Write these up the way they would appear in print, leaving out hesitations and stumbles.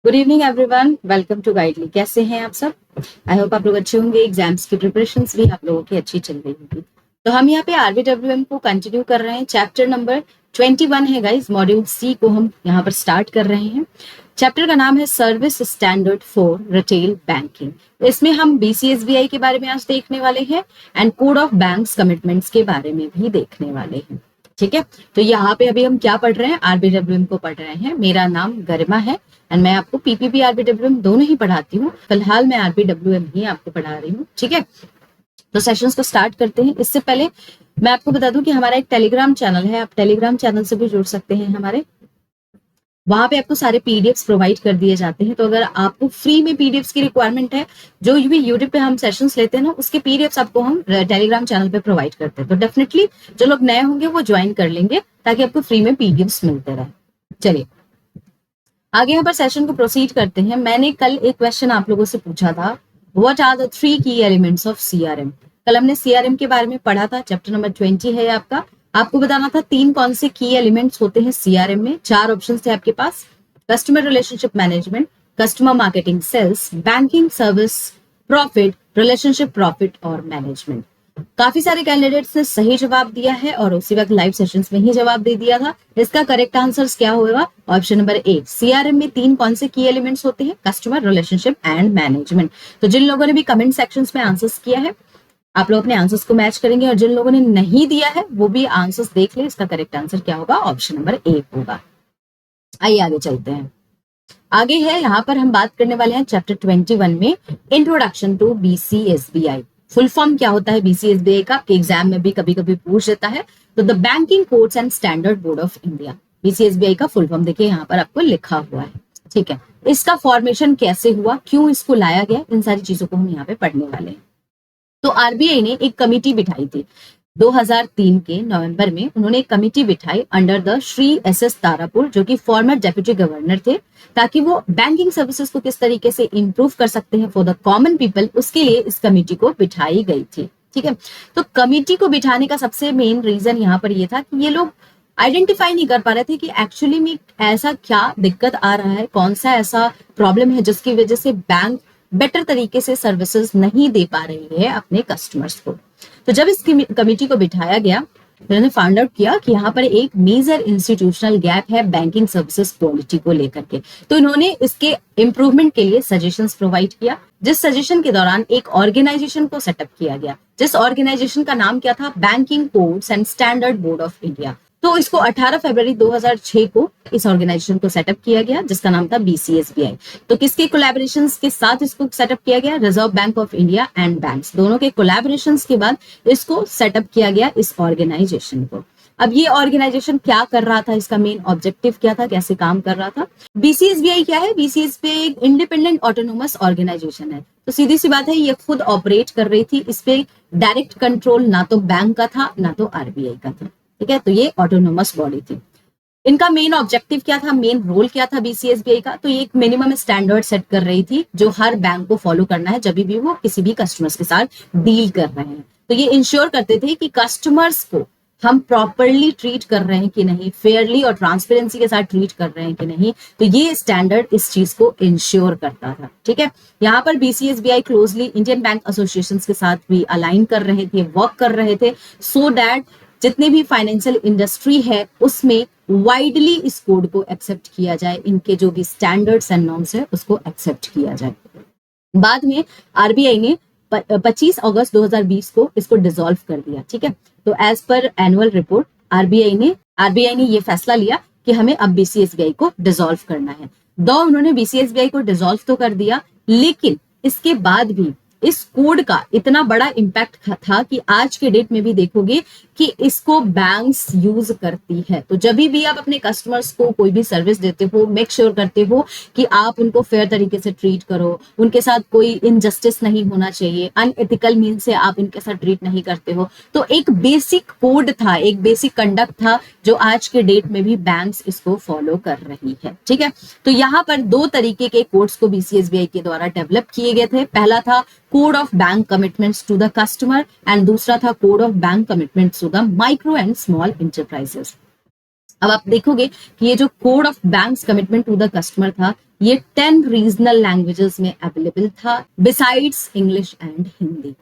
Good evening everyone, welcome to Guidely. कैसे हैं आप सब? आई होप आप लोग अच्छे होंगे। एग्जाम्स की प्रिपरेशंस भी आप लोगों की अच्छी चल रही होगी। तो हम यहाँ पे आरबीडब्ल्यूएम को कंटिन्यू कर रहे हैं। चैप्टर नंबर 21 है गाइस। मॉड्यूल सी को हम यहाँ पर स्टार्ट कर रहे हैं। चैप्टर का नाम है service standard for retail banking. इसमें हम बीसीएसबीआई के बारे में आज देखने वाले हैं and code of banks commitments के बारे में भी देखने वाले हैं। ठीक है, तो यहाँ पे अभी हम क्या पढ़ रहे हैं? आरबीडब्ल्यूएम को पढ़ रहे हैं। मेरा नाम गरिमा है एंड मैं आपको पीपीपी आरबीडब्ल्यूएम दोनों ही पढ़ाती हूँ। फिलहाल मैं आरबीडब्ल्यूएम ही आपको पढ़ा रही हूँ। ठीक है, तो सेशंस को स्टार्ट करते हैं। इससे पहले मैं आपको बता दूं कि हमारा एक टेलीग्राम चैनल है। आप टेलीग्राम चैनल से भी जुड़ सकते हैं हमारे। वहां पे आपको सारे पीडीएफ्स प्रोवाइड कर दिए जाते हैं। तो अगर आपको फ्री में पीडीएफ्स की रिक्वायरमेंट है, जो भी यूट्यूब पे हम सेशंस लेते हैं ना, उसके पीडीएफ्स आपको हम टेलीग्राम चैनल पे प्रोवाइड करते हैं। तो डेफिनेटली जो लोग नए होंगे वो ज्वाइन कर लेंगे ताकि आपको फ्री में पीडीएफ्स मिलते रहे। चलिए आगे यहाँ पर सेशन को प्रोसीड करते हैं। मैंने कल एक क्वेश्चन आप लोगों से पूछा था, व्हाट आर द 3 की एलिमेंट्स ऑफ सीआरएम। कल हमने सीआरएम के बारे में पढ़ा था। चैप्टर नंबर 20 है आपका। आपको बताना था 3 कौन से की एलिमेंट्स होते हैं सीआरएम में। 4 ऑप्शन थे आपके पास: customer relationship management, customer marketing sales, banking service profit, relationship profit और मैनेजमेंट। काफी सारे कैंडिडेट्स ने सही जवाब दिया है और उसी वक्त लाइव सेशंस में ही जवाब दे दिया था। इसका करेक्ट आंसर क्या होगा? Option number A. सीआरएम में 3 कौन से की एलिमेंट्स होते हैं? Customer relationship and management. तो जिन लोगों ने भी कमेंट सेक्शंस में आंसर्स किया है, आप लोग अपने आंसर्स को मैच करेंगे और जिन लोगों ने नहीं दिया है वो भी आंसर्स देख ले। इसका करेक्ट आंसर क्या होगा? ऑप्शन नंबर ए होगा। आइए आगे चलते हैं। आगे है यहाँ पर हम बात करने वाले हैं चैप्टर 21 में इंट्रोडक्शन टू बीसीएसबीआई। फुल फॉर्म क्या होता है बीसीएसबीआई का? एग्जाम में भी कभी कभी पूछ देता है। तो the banking codes and standard board of India. BCSBI का फुल फॉर्म देखिए यहाँ पर आपको लिखा हुआ है। ठीक है, इसका फॉर्मेशन कैसे हुआ, क्यों इसको लाया गया, इन सारी चीजों को हम यहाँ पे पढ़ने वाले हैं। तो आरबीआई ने एक कमिटी बिठाई थी 2003 के नवंबर में। उन्होंने एक कमिटी बिठाई under the Shri S Tarapur, जो कि फॉर्मर डेप्यूटी गवर्नर थे, ताकि वो बैंकिंग सर्विसेज को किस तरीके से इंप्रूव कर सकते हैं फॉर द कॉमन पीपल। उसके लिए इस कमिटी को बिठाई गई थी। ठीक है, तो कमिटी को बिठाने का सबसे मेन रीजन यहाँ पर ये था कि ये लोग आइडेंटिफाई नहीं कर पा रहे थे कि एक्चुअली में ऐसा क्या दिक्कत आ रहा है, कौन सा ऐसा प्रॉब्लम है जिसकी वजह से बैंक बेटर तरीके से सर्विसेज नहीं दे पा रही है अपने कस्टमर्स को। तो जब इस कमिटी को बिठाया गया, उन्होंने फाइंड आउट किया कि यहाँ पर एक मेजर इंस्टीट्यूशनल गैप है बैंकिंग सर्विसेज क्वालिटी को लेकर के। तो इन्होंने इसके इम्प्रूवमेंट के लिए सजेशंस प्रोवाइड किया, जिस सजेशन के दौरान एक ऑर्गेनाइजेशन को सेटअप किया गया, जिस ऑर्गेनाइजेशन का नाम क्या था? Banking codes and standard board of India. तो इसको 18 फरवरी 2006 को इस ऑर्गेनाइजेशन को सेटअप किया गया, जिसका नाम था बीसीएसबीआई। तो किसके कोलैबोरेशंस के साथ इसको सेटअप किया गया? Reserve bank of India and banks, दोनों के कोलैबोरेशंस के बाद इसको सेटअप किया गया, इस ऑर्गेनाइजेशन को। अब ये ऑर्गेनाइजेशन क्या कर रहा था, इसका मेन ऑब्जेक्टिव क्या था, कैसे काम कर रहा था? बीसीएसबीआई क्या है? बीसीएसबीआई एक इंडिपेंडेंट ऑटोनोमस ऑर्गेनाइजेशन है। तो सीधी सी बात है, ये खुद ऑपरेट कर रही थी। इस पे डायरेक्ट कंट्रोल ना तो बैंक का था ना तो आरबीआई का था। ठीक है, तो ये ऑटोनोमस बॉडी थी। इनका मेन ऑब्जेक्टिव क्या था, मेन रोल क्या था बीसीएसबीआई का? तो ये एक मिनिमम स्टैंडर्ड सेट कर रही थी जो हर बैंक को फॉलो करना है जब भी वो किसी भी कस्टमर्स के साथ डील कर रहे हैं। तो ये इंश्योर करते थे कि कस्टमर्स को हम प्रॉपरली ट्रीट कर रहे हैं कि नहीं, फेयरली और ट्रांसपेरेंसी के साथ ट्रीट कर रहे हैं कि नहीं। तो ये स्टैंडर्ड इस चीज को इंश्योर करता था। ठीक है, यहाँ पर बीसीएसबीआई क्लोजली इंडियन बैंक एसोसिएशन के साथ भी अलाइन कर रहे थे, वर्क कर रहे थे, सो दैट जितने भी फाइनेंशियल इंडस्ट्री है उसमें वाइडली इस कोड को एक्सेप्ट किया जाए, इनके जो भी स्टैंडर्ड्स एंड नॉर्म्स है उसको एक्सेप्ट किया जाए। बाद में आरबीआई ने 25 अगस्त 2020 को इसको डिसॉल्व कर दिया। ठीक है, तो as per annual report RBI ने ये फैसला लिया कि हमें अब बीसीएसबीआई को डिसॉल्व करना है। दो उन्होंने बीसीएसबीआई को डिसॉल्व तो कर दिया, लेकिन इसके बाद भी इस कोड का इतना बड़ा इंपैक्ट था कि आज के डेट में भी देखोगे कि इसको बैंक्स यूज करती है। तो जब भी आप अपने कस्टमर्स को कोई भी सर्विस देते हो, मेक श्योर करते हो कि आप उनको फेयर तरीके से ट्रीट करो, उनके साथ कोई इनजस्टिस नहीं होना चाहिए, अनएथिकल मीन से आप इनके साथ ट्रीट नहीं करते हो। तो एक बेसिक कोड था, एक बेसिक कंडक्ट था जो आज के डेट में भी बैंक्स इसको फॉलो कर रही है। ठीक है, तो यहाँ पर 2 तरीके के कोड्स को बीसीएसबीआई के द्वारा डेवलप किए गए थे। पहला था code of bank commitments to the customer and दूसरा था code of bank commitments to the micro and small enterprises. अब आप देखोगे कि ये जो code of banks commitment to the customer था, ये 10 रीजनल लैंग्वेजेस में अवेलेबल था besides English and Hindi.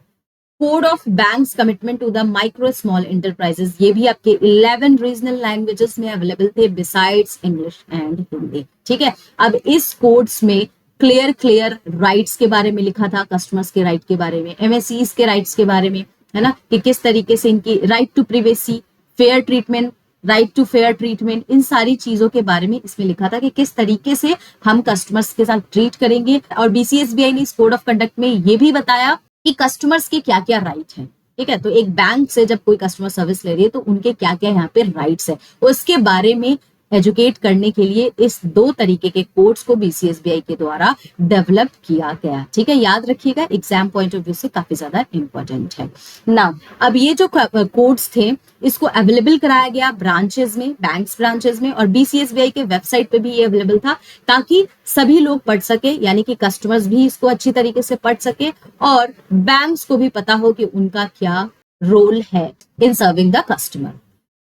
Code of banks commitment to the micro small enterprises, ये भी आपके 11 रीजनल लैंग्वेजेस में अवेलेबल थे बिसाइड्स इंग्लिश एंड हिंदी। ठीक है, अब इस कोड्स में क्लियर राइट्स के बारे में लिखा था, कस्टमर्स के राइट के बारे में, एमएससीज के राइट्स के बारे में, है ना, कि किस तरीके से इनकी right to privacy, fair treatment, right to fair treatment, इन सारी चीजों के बारे में इसमें लिखा था कि किस तरीके से हम कस्टमर्स के साथ ट्रीट करेंगे। और बीसीएसबीआई ने इस कोड ऑफ कंडक्ट में ये भी बताया कि कस्टमर्स के क्या क्या राइट हैं। ठीक है, तो एक बैंक से जब कोई कस्टमर सर्विस ले रही है तो उनके क्या क्या यहाँ पे राइट्स है, उसके बारे में एजुकेट करने के लिए इस 2 तरीके के कोड्स को बीसीएसबीआई के द्वारा डेवलप किया गया। ठीक है, याद रखिएगा, एग्जाम पॉइंट ऑफ व्यू से काफी ज्यादा इंपॉर्टेंट है ना। अब ये जो कोड्स थे इसको अवेलेबल कराया गया ब्रांचेस में, बैंक्स ब्रांचेस में, और बीसीएसबीआई के वेबसाइट पे भी ये अवेलेबल था ताकि सभी लोग पढ़ सके, यानी कि कस्टमर्स भी इसको अच्छी तरीके से पढ़ सके और बैंक्स को भी पता हो कि उनका क्या रोल है इन सर्विंग द कस्टमर।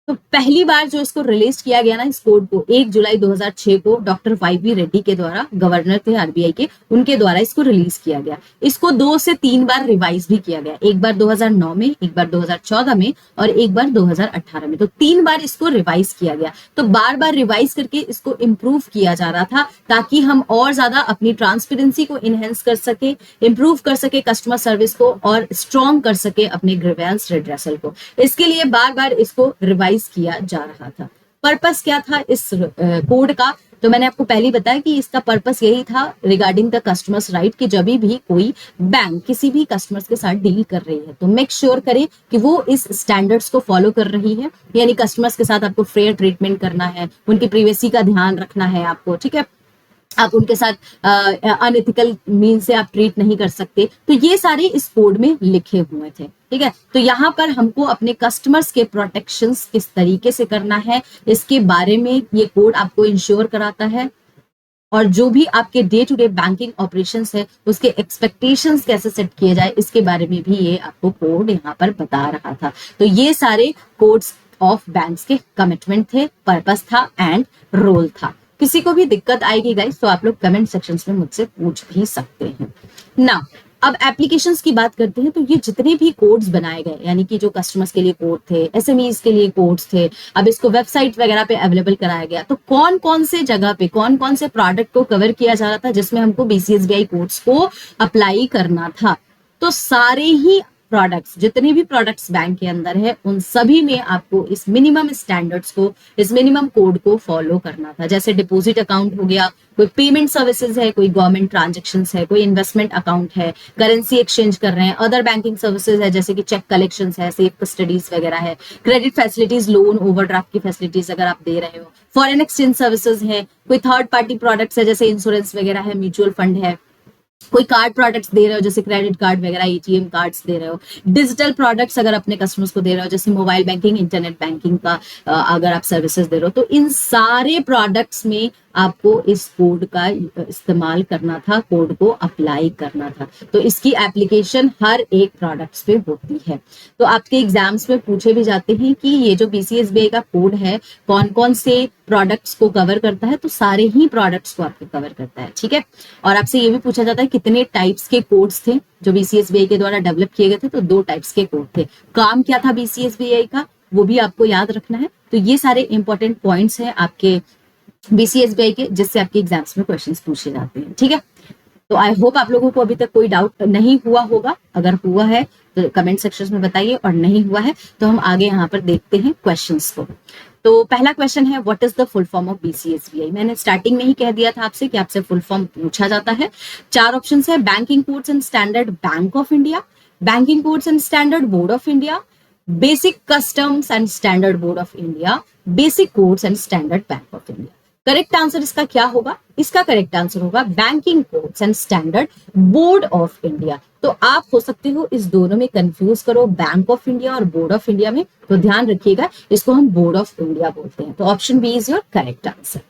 तो पहली बार जो इसको रिलीज किया गया ना, इस कोड को 1 जुलाई 2006 को डॉक्टर वाई रेड्डी के द्वारा, गवर्नर थे आरबीआई के, उनके द्वारा इसको रिलीज किया गया। इसको 2 से 3 बार रिवाइज भी किया गया, एक बार 2009 में, एक बार 2014 में और एक बार 2018 में। तो 3 बार इसको रिवाइज किया गया। तो बार बार रिवाइज करके इसको इम्प्रूव किया जा रहा था ताकि हम और ज्यादा अपनी ट्रांसपेरेंसी को इनहेंस कर सके, इंप्रूव कर सके कस्टमर सर्विस को और स्ट्रॉन्ग कर सके अपने ग्रीवेंस रिड्रेसल को। इसके लिए बार बार इसको रिवाइज किया जा रहा था। पर्पस क्या था इस कोड का, तो मैंने आपको पहले बताया कि इसका पर्पस यही था रिगार्डिंग द कस्टमर्स राइट, कि जब भी कोई बैंक किसी भी कस्टमर्स के साथ डील कर रही है तो मेक श्योर करे कि वो इस स्टैंडर्ड्स को फॉलो कर रही है, यानी कस्टमर्स के साथ आपको फेयर ट्रीटमेंट करना है, उनकी प्राइवेसी का ध्यान रखना है आपको। ठीक है, आप उनके साथ अनएथिकल मीन से आप ट्रीट नहीं कर सकते। तो ये सारे इस कोड में लिखे हुए थे। ठीक है, तो यहाँ पर हमको अपने कस्टमर्स के प्रोटेक्शंस किस तरीके से करना है इसके बारे में ये कोड आपको इंश्योर कराता है। और जो भी आपके day to day banking operations है उसके एक्सपेक्टेशंस कैसे सेट किए जाए इसके बारे में भी ये आपको कोड यहाँ पर बता रहा था। तो ये सारे कोड्स ऑफ बैंक्स के कमिटमेंट थे, पर्पस था एंड रोल था। किसी को भी दिक्कत आएगी गाइस तो आप लोग कमेंट सेक्शंस में मुझसे पूछ भी सकते हैं ना। अब एप्लीकेशंस की बात करते हैं, तो ये जितने भी कोड्स बनाए गए, यानी कि जो कस्टमर्स के लिए कोड थे, एसएमईज के लिए कोड्स थे, अब इसको वेबसाइट वगैरह पे अवेलेबल कराया गया। तो कौन कौन से जगह पे कौन कौन से प्रोडक्ट को कवर किया जा रहा था जिसमें हमको बीसीएसबीआई कोड्स को अप्लाई करना था, तो सारे ही प्रोडक्ट्स, जितने भी प्रोडक्ट्स बैंक के अंदर है उन सभी में आपको इस मिनिमम स्टैंडर्ड्स को, इस मिनिमम कोड को फॉलो करना था। जैसे डिपॉजिट अकाउंट हो गया, कोई पेमेंट सर्विसेज है, कोई गवर्नमेंट ट्रांजैक्शंस है, कोई इन्वेस्टमेंट अकाउंट है, करेंसी एक्सचेंज कर रहे हैं, अदर बैंकिंग सर्विसेज है जैसे कि चेक कलेक्शंस है, सेफ कस्टडीज वगैरह है, क्रेडिट फैसिलिटीज, लोन, ओवरड्राफ्ट की फैसिलिटीज अगर आप दे रहे हो, फॉरेन एक्सचेंज सर्विसेज है, कोई थर्ड पार्टी प्रोडक्ट्स है जैसे इंश्योरेंस वगैरह है, म्यूचुअल फंड है, कोई कार्ड प्रोडक्ट्स दे रहे हो जैसे क्रेडिट कार्ड वगैरह, एटीएम कार्ड्स दे रहे हो, डिजिटल प्रोडक्ट्स अगर अपने कस्टमर्स को दे रहे हो जैसे मोबाइल बैंकिंग, इंटरनेट बैंकिंग का अगर आप सर्विसेज दे रहे हो, तो इन सारे प्रोडक्ट्स में आपको इस कोड का इस्तेमाल करना था, कोड को अप्लाई करना था। तो इसकी एप्लीकेशन हर एक प्रोडक्ट्स पे होती है। तो आपके एग्जाम्स में पूछे भी जाते हैं कि ये जो बीसीएसबीआई का कोड है कौन कौन से प्रोडक्ट्स को कवर करता है, तो सारे ही प्रोडक्ट्स को आपको कवर करता है। ठीक है, और आपसे ये भी पूछा जाता है कितने टाइप्स के कोड्स थे जो बीसीएसबीआई के द्वारा डेवलप किए गए थे, तो 2 टाइप्स के कोड थे। काम क्या था बीसीएसबीआई का वो भी आपको याद रखना है। तो ये सारे इंपॉर्टेंट पॉइंट्स हैं आपके बीसीएसबीआई के जिससे आपके एग्जाम्स में क्वेश्चंस पूछे जाते हैं। ठीक है, तो आई होप आप लोगों को अभी तक कोई डाउट नहीं हुआ होगा। अगर हुआ है तो कमेंट सेक्शन में बताइए, और नहीं हुआ है तो हम आगे यहाँ पर देखते हैं क्वेश्चंस को। तो पहला क्वेश्चन है what is the full form of BCSBI. मैंने स्टार्टिंग में ही कह दिया था आपसे कि आपसे फुल फॉर्म पूछा जाता है। 4 ऑप्शंस है, banking codes and standard bank of India, banking codes and standard board of India, basic customs and standard board of India, basic codes and standard bank of India. Correct answer इसका क्या होगा? इसका correct answer होगा banking codes and standard board of India. तो आप हो सकते हो इस दोनों में कंफ्यूज करो, बैंक ऑफ इंडिया और बोर्ड ऑफ इंडिया में, तो ध्यान रखिएगा इसको हम बोर्ड ऑफ इंडिया बोलते हैं। तो option B is your correct answer.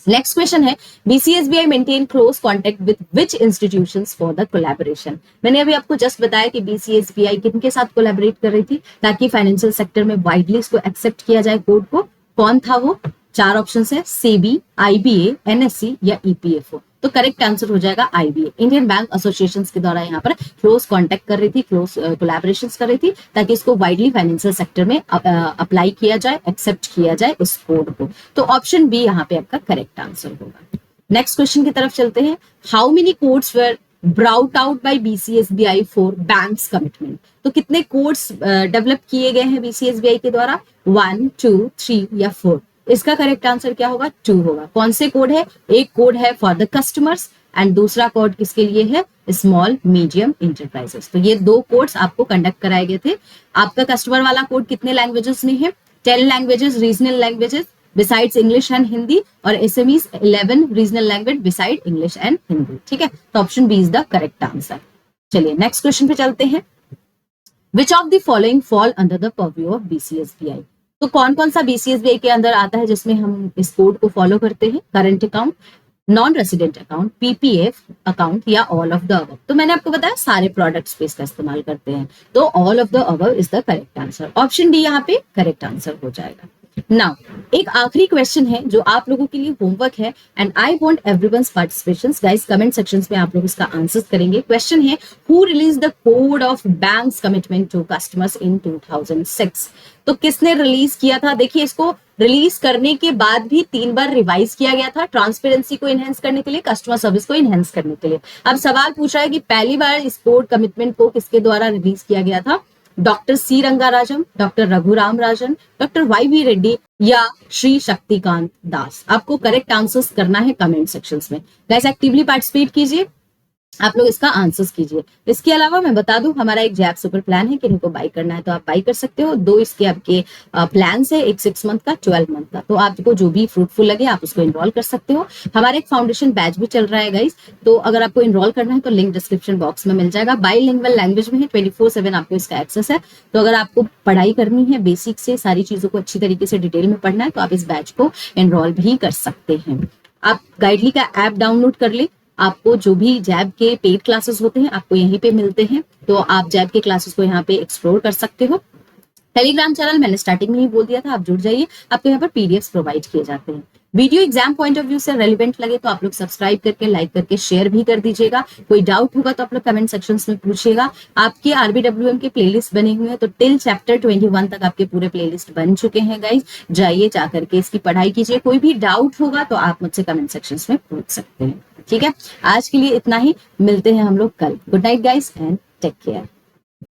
Next question है BCSBI maintain close contact with which institutions for the collaboration. मैंने अभी आपको जस्ट बताया कि बीसीएसबीआई किनके साथ कोलैबोरेट कर रही थी ताकि फाइनेंशियल सेक्टर में वाइडली इसको एक्सेप्ट किया जाए कोड को। कौन था वो? चार ऑप्शन है, सेबी, आईबीए, एनएससी या ईपीएफओ। तो करेक्ट आंसर हो जाएगा आईबीए। इंडियन बैंक एसोसिएशन के द्वारा यहाँ पर क्लोज कॉन्टेक्ट कर रही थी, क्लोज कोलैबोरेशन कर रही थी, ताकि इसको वाइडली फाइनेंशियल सेक्टर में अप्लाई किया जाए, एक्सेप्ट किया जाए इस कोड को। तो ऑप्शन बी यहाँ पे आपका करेक्ट आंसर होगा। नेक्स्ट क्वेश्चन की तरफ चलते हैं। How many codes were brought out by BCSBI for banks commitment. तो कितने कोड्स डेवलप किए गए हैं बीसीएसबीआई के द्वारा? 1, 2, 3 या 4? इसका करेक्ट आंसर क्या होगा? 2 होगा। कौन से कोड है? एक कोड है फॉर द कस्टमर्स एंड दूसरा कोड किसके लिए है? Small medium enterprises. तो ये 2 कोड्स आपको कंडक्ट कराए गए थे। आपका कस्टमर वाला कोड कितने लैंग्वेजेस में है? 10 languages, regional languages besides English and Hindi, और SMEs 11 regional language beside English and Hindi. ठीक है, तो option B is the correct answer. चलिए नेक्स्ट क्वेश्चन पे चलते हैं। Which of the following fall under the purview of BCSBI. तो कौन कौन सा बीसीएसबीआई के अंदर आता है जिसमें हम इस कोड को फॉलो करते हैं? Current account, non resident account, PPF account या ऑल ऑफ द अबव। तो मैंने आपको बताया सारे प्रोडक्ट्स पे इसका इस्तेमाल करते हैं, तो all of the above is the correct answer. Option D यहाँ पे करेक्ट आंसर हो जाएगा। नाउ एक आखिरी क्वेश्चन है जो आप लोगों के लिए होमवर्क है, and I want everyone's participations. Guys comment sections में आप लोग इसका आंसर करेंगे। क्वेश्चन है, who release the code of banks commitment to customers in 2006। तो किसने रिलीज किया था? देखिए, इसको रिलीज करने के बाद भी 3 बार रिवाइज किया गया था, ट्रांसपेरेंसी को इनहेंस करने के लिए, कस्टमर सर्विस को इनहेंस करने के लिए। अब सवाल पूछ रहा है कि पहली बार इस कोड कमिटमेंट को किसके द्वारा रिलीज किया गया था? Doctor C Rangarajan, doctor Raghuram Rajan, doctor Y Reddy या श्री शक्तिकांत दास। आपको करेक्ट आंसर्स करना है कमेंट सेक्शंस में। गाइस एक्टिवली पार्टिसिपेट कीजिए, आप लोग इसका आंसर्स कीजिए। इसके अलावा मैं बता दूं, हमारा एक जैप सुपर प्लान है कि इनको बाई करना है तो आप बाई कर सकते हो। 2 इसके आपके प्लान है, एक 6 मंथ का, 12 मंथ का। तो आपको जो भी फ्रूटफुल लगे आप उसको इनरोल कर सकते हो। हमारा एक फाउंडेशन बैच भी चल रहा है गाइस, तो अगर आपको इनरोल करना है तो लिंक डिस्क्रिप्शन बॉक्स में मिल जाएगा। बाइलिंगुअल लैंग्वेज में है, 24/7 आपको इसका एक्सेस है। तो अगर आपको पढ़ाई करनी है, बेसिक से सारी चीजों को अच्छी तरीके से डिटेल में पढ़ना है, तो आप इस बैच को इनरोल भी कर सकते हैं। आप गाइडली का ऐप डाउनलोड कर ले। आपको जो भी जैब के पेड क्लासेस होते हैं आपको यहीं पे मिलते हैं, तो आप जैब के क्लासेस को यहाँ पे एक्सप्लोर कर सकते हो। टेलीग्राम चैनल मैंने स्टार्टिंग में ही बोल दिया था, आप जुड़ जाइए। आपको यहाँ पर पीडीएफ प्रोवाइड किए जाते हैं। Video exam point of view से रेलिवेंट लगे तो आप लोग सब्सक्राइब करके, लाइक करके, शेयर भी कर दीजिएगा। कोई डाउट होगा तो आप लोग कमेंट सेक्शंस में पूछिएगा। आपके आरबीडब्ल्यूएम के प्लेलिस्ट बने हुए हैं, तो टिल चैप्टर 21 तक आपके पूरे प्लेलिस्ट बन चुके हैं गाइज। जाइए, जाकर के इसकी पढ़ाई कीजिए। कोई भी डाउट होगा तो आप मुझसे कमेंट सेक्शंस में पूछ सकते हैं। ठीक है, आज के लिए इतना ही, मिलते हैं हम लोग कल। Good night guys and take care.